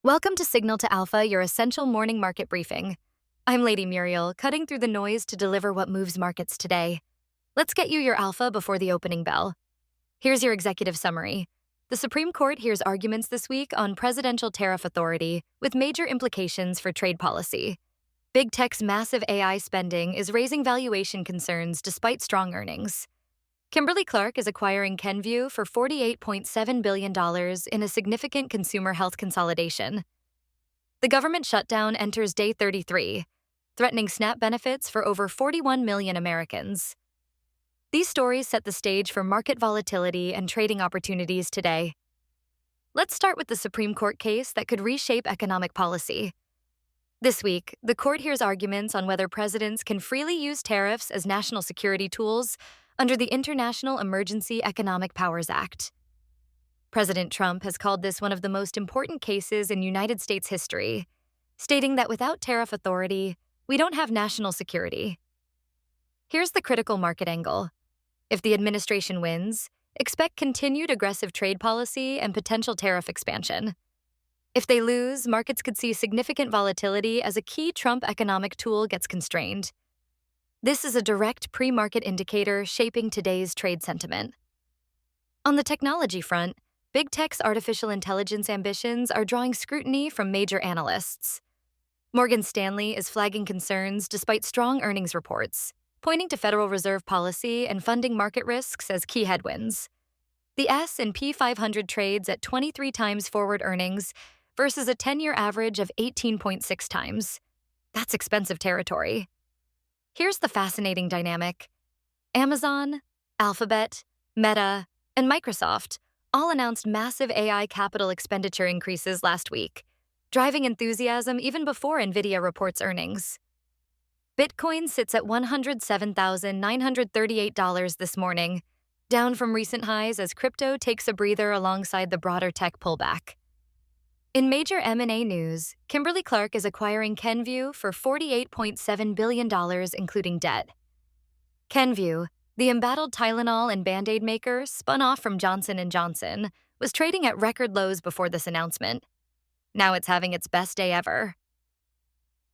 Welcome to Signal to Alpha, your essential morning market briefing. I'm Lady Muriel, cutting through the noise to deliver what moves markets today. Let's get you your alpha before the opening bell. Here's your executive summary. The Supreme Court hears arguments this week on presidential tariff authority with major implications for trade policy. Big tech's massive AI spending is raising valuation concerns despite strong earnings. Kimberly-Clark is acquiring Kenvue for $48.7 billion in a significant consumer health consolidation. The government shutdown enters day 33, threatening SNAP benefits for over 41 million Americans. These stories set the stage for market volatility and trading opportunities today. Let's start with the Supreme Court case that could reshape economic policy. This week, the court hears arguments on whether presidents can freely use tariffs as national security tools under the International Emergency Economic Powers Act. President Trump has called this one of the most important cases in United States history, stating that without tariff authority, we don't have national security. Here's the critical market angle. If the administration wins, expect continued aggressive trade policy and potential tariff expansion. If they lose, markets could see significant volatility as a key Trump economic tool gets constrained. This is a direct pre-market indicator shaping today's trade sentiment. On the technology front, big tech's artificial intelligence ambitions are drawing scrutiny from major analysts. Morgan Stanley is flagging concerns despite strong earnings reports, pointing to Federal Reserve policy and funding market risks as key headwinds. The S&P 500 trades at 23 times forward earnings versus a 10-year average of 18.6 times. That's expensive territory. Here's the fascinating dynamic. Amazon, Alphabet, Meta, and Microsoft all announced massive AI capital expenditure increases last week, driving enthusiasm even before NVIDIA reports earnings. Bitcoin sits at $107,938 this morning, down from recent highs as crypto takes a breather alongside the broader tech pullback. In major M&A news, Kimberly-Clark is acquiring Kenvue for $48.7 billion, including debt. Kenvue, the embattled Tylenol and Band-Aid maker spun off from Johnson & Johnson, was trading at record lows before this announcement. Now it's having its best day ever.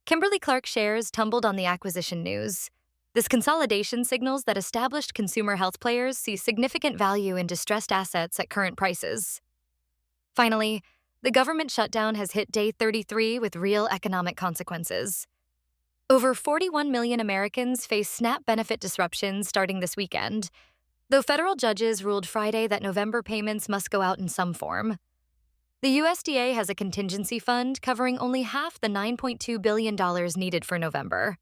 Kimberly-Clark shares tumbled on the acquisition news. This consolidation signals that established consumer health players see significant value in distressed assets at current prices. Finally, the government shutdown has hit day 33 with real economic consequences. Over 41 million Americans face SNAP benefit disruptions starting this weekend, though federal judges ruled Friday that November payments must go out in some form. The USDA has a contingency fund covering only half the $9.2 billion needed for November.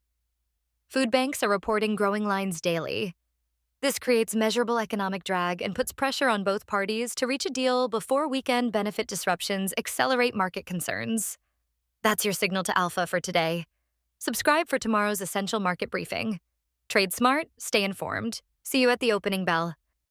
Food banks are reporting growing lines daily. This creates measurable economic drag and puts pressure on both parties to reach a deal before weekend benefit disruptions accelerate market concerns. That's your signal to alpha for today. Subscribe for tomorrow's essential market briefing. Trade smart, stay informed. See you at the opening bell.